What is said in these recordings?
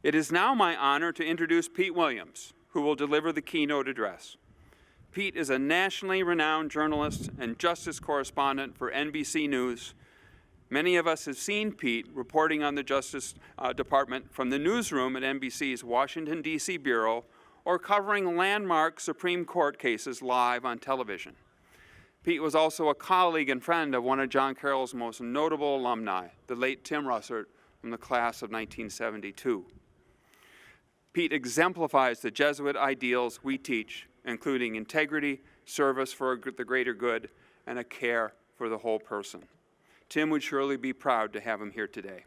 It is now my honor to introduce Pete Williams, who will deliver the keynote address. Pete is a nationally renowned journalist and justice correspondent for NBC News. Many of us have seen Pete reporting on the Justice Department from the newsroom at NBC's Washington, D.C. Bureau, or covering landmark Supreme Court cases live on television. Pete was also a colleague and friend of one of John Carroll's most notable alumni, the late Tim Russert from the class of 1972. Pete exemplifies the Jesuit ideals we teach, including integrity, service for the greater good, and a care for the whole person. Tim would surely be proud to have him here today.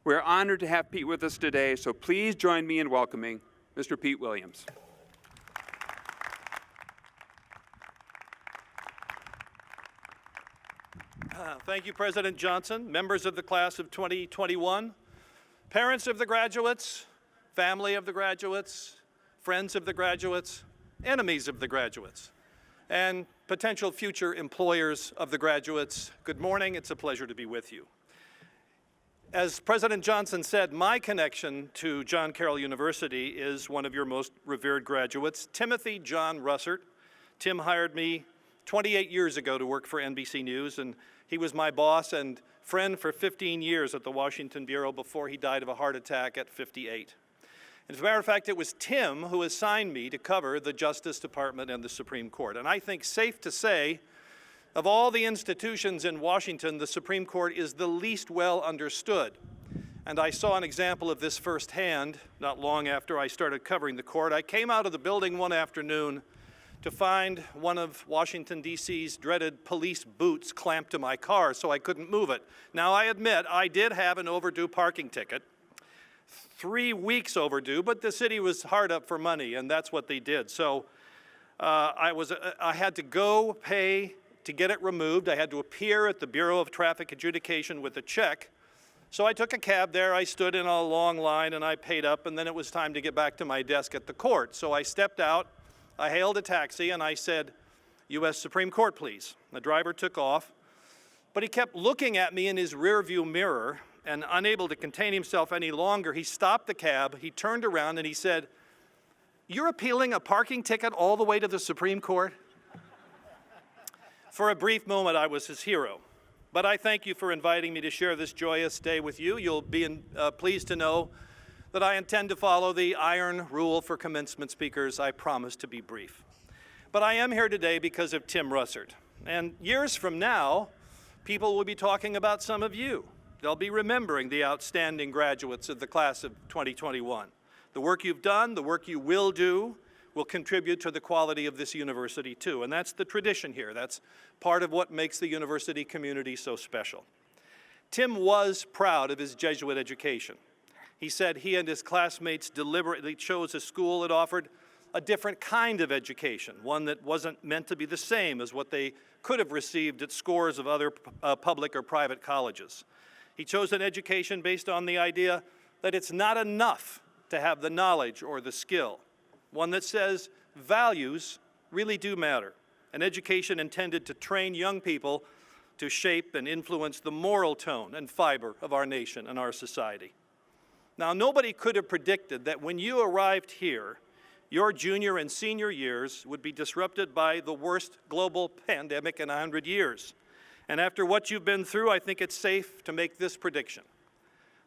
We're honored to have Pete with us today, so please join me in welcoming Mr. Pete Williams. Thank you, President Johnson, members of the class of 2021, parents of the graduates, family of the graduates, friends of the graduates, enemies of the graduates, and potential future employers of the graduates. Good morning. It's a pleasure to be with you. As President Johnson said, my connection to John Carroll University is one of your most revered graduates, Timothy John Russert. Tim hired me 28 years ago to work for NBC News, and he was my boss and friend for 15 years at the Washington Bureau before he died of a heart attack at 58. As a matter of fact, it was Tim who assigned me to cover the Justice Department and the Supreme Court. And I think safe to say, of all the institutions in Washington, the Supreme Court is the least well understood. And I saw an example of this firsthand not long after I started covering the court. I came out of the building one afternoon to find one of Washington, D.C.'s dreaded police boots clamped to my car so I couldn't move it. Now, I admit I did have an overdue parking ticket, 3 weeks overdue, but the city was hard up for money, and that's what they did. So I had to go pay to get it removed. I had to appear at the Bureau of Traffic Adjudication with a check. So I took a cab there, I stood in a long line, and I paid up, and then it was time to get back to my desk at the court. So I stepped out, I hailed a taxi, and I said, U.S. Supreme Court, please. The driver took off, but he kept looking at me in his rearview mirror, and unable to contain himself any longer, he stopped the cab, he turned around, and he said, "You're appealing a parking ticket all the way to the Supreme Court?" For a brief moment, I was his hero. But I thank you for inviting me to share this joyous day with you. You'll be pleased to know that I intend to follow the iron rule for commencement speakers. I promise to be brief. But I am here today because of Tim Russert. And years from now, people will be talking about some of you. They'll be remembering the outstanding graduates of the class of 2021. The work you've done, the work you will do, will contribute to the quality of this university too. And that's the tradition here. That's part of what makes the university community so special. Tim was proud of his Jesuit education. He said he and his classmates deliberately chose a school that offered a different kind of education, one that wasn't meant to be the same as what they could have received at scores of other public or private colleges. He chose an education based on the idea that it's not enough to have the knowledge or the skill, one that says values really do matter, an education intended to train young people to shape and influence the moral tone and fiber of our nation and our society. Now, nobody could have predicted that when you arrived here, your junior and senior years would be disrupted by the worst global pandemic in 100 years. And after what you've been through, I think it's safe to make this prediction.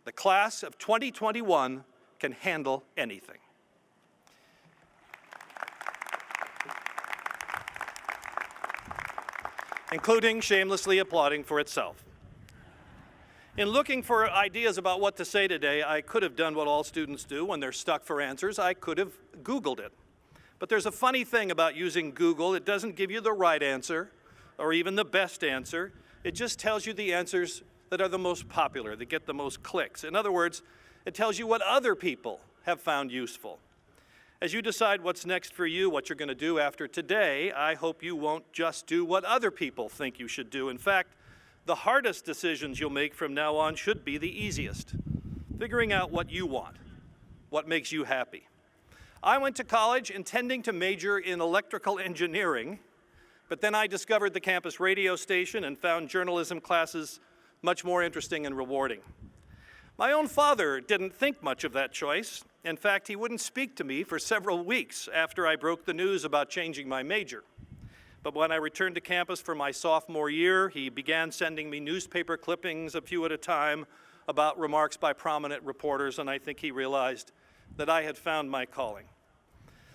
The class of 2021 can handle anything. Including shamelessly applauding for itself. In looking for ideas about what to say today, I could have done what all students do when they're stuck for answers. I could have Googled it. But there's a funny thing about using Google. It doesn't give you the right answer or even the best answer. It just tells you the answers that are the most popular, that get the most clicks. In other words, it tells you what other people have found useful. As you decide what's next for you, what you're going to do after today, I hope you won't just do what other people think you should do. In fact, the hardest decisions you'll make from now on should be the easiest. Figuring out what you want, what makes you happy. I went to college intending to major in electrical engineering, but then I discovered the campus radio station and found journalism classes much more interesting and rewarding. My own father didn't think much of that choice. In fact, he wouldn't speak to me for several weeks after I broke the news about changing my major. But when I returned to campus for my sophomore year, he began sending me newspaper clippings a few at a time about remarks by prominent reporters, and I think he realized that I had found my calling.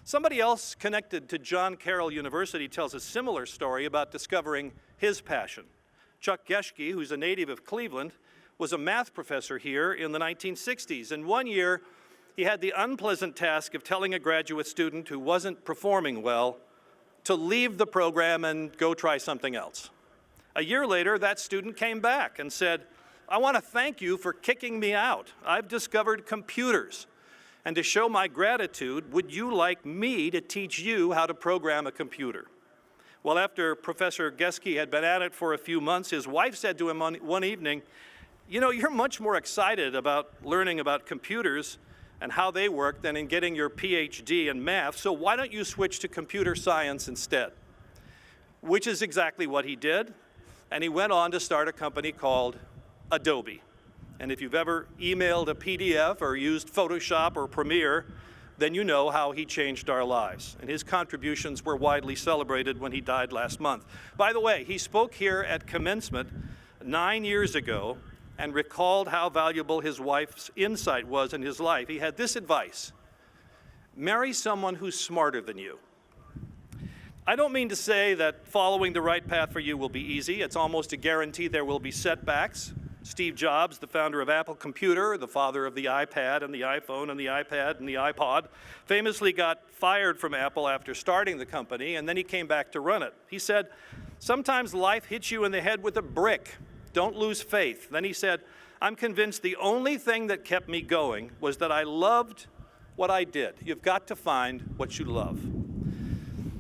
Somebody else connected to John Carroll University tells a similar story about discovering his passion. Chuck Geschke, who's a native of Cleveland, was a math professor here in the 1960s, and one year he had the unpleasant task of telling a graduate student who wasn't performing well to leave the program and go try something else. A year later, that student came back and said, "I want to thank you for kicking me out. I've discovered computers. And to show my gratitude, would you like me to teach you how to program a computer?" Well, after Professor Geschke had been at it for a few months, his wife said to him one evening, "You know, you're much more excited about learning about computers and how they work than in getting your PhD in math, so why don't you switch to computer science instead?" Which is exactly what he did, and he went on to start a company called Adobe. And if you've ever emailed a PDF or used Photoshop or Premiere, then you know how he changed our lives. And his contributions were widely celebrated when he died last month. By the way, he spoke here at Commencement 9 years ago and recalled how valuable his wife's insight was in his life. He had this advice: marry someone who's smarter than you. I don't mean to say that following the right path for you will be easy. It's almost a guarantee there will be setbacks. Steve Jobs, the founder of Apple Computer, the father of the iPad and the iPhone and the iPad and the iPod, famously got fired from Apple after starting the company, and then he came back to run it. He said, "Sometimes life hits you in the head with a brick. Don't lose faith." Then he said, "I'm convinced the only thing that kept me going was that I loved what I did." You've got to find what you love.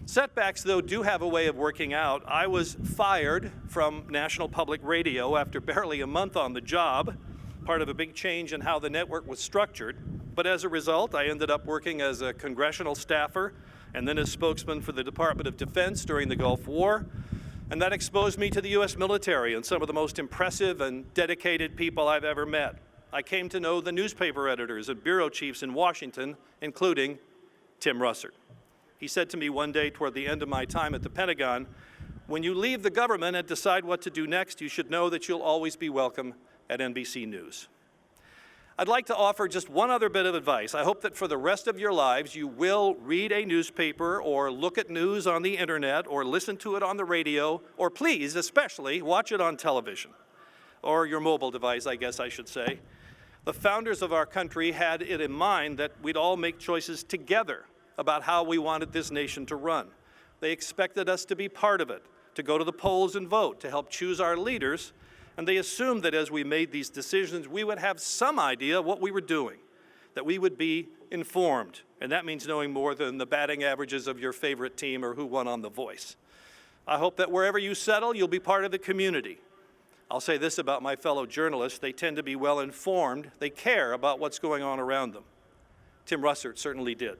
Setbacks, though, do have a way of working out. I was fired from National Public Radio after barely a month on the job, part of a big change in how the network was structured. But as a result, I ended up working as a congressional staffer and then as spokesman for the Department of Defense during the Gulf War. And that exposed me to the U.S. military and some of the most impressive and dedicated people I've ever met. I came to know the newspaper editors and bureau chiefs in Washington, including Tim Russert. He said to me one day toward the end of my time at the Pentagon, "When you leave the government and decide what to do next, you should know that you'll always be welcome at NBC News." I'd like to offer just one other bit of advice. I hope that for the rest of your lives, you will read a newspaper or look at news on the internet or listen to it on the radio, or please, especially, watch it on television, or your mobile device, I guess I should say. The founders of our country had it in mind that we'd all make choices together about how we wanted this nation to run. They expected us to be part of it, to go to the polls and vote, to help choose our leaders, and they assumed that as we made these decisions, we would have some idea what we were doing, that we would be informed, and that means knowing more than the batting averages of your favorite team or who won on The Voice. I hope that wherever you settle, you'll be part of the community. I'll say this about my fellow journalists: they tend to be well informed. They care about what's going on around them. Tim Russert certainly did.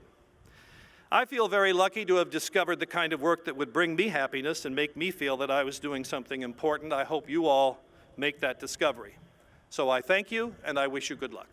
I feel very lucky to have discovered the kind of work that would bring me happiness and make me feel that I was doing something important. I hope you all make that discovery. So I thank you, and I wish you good luck.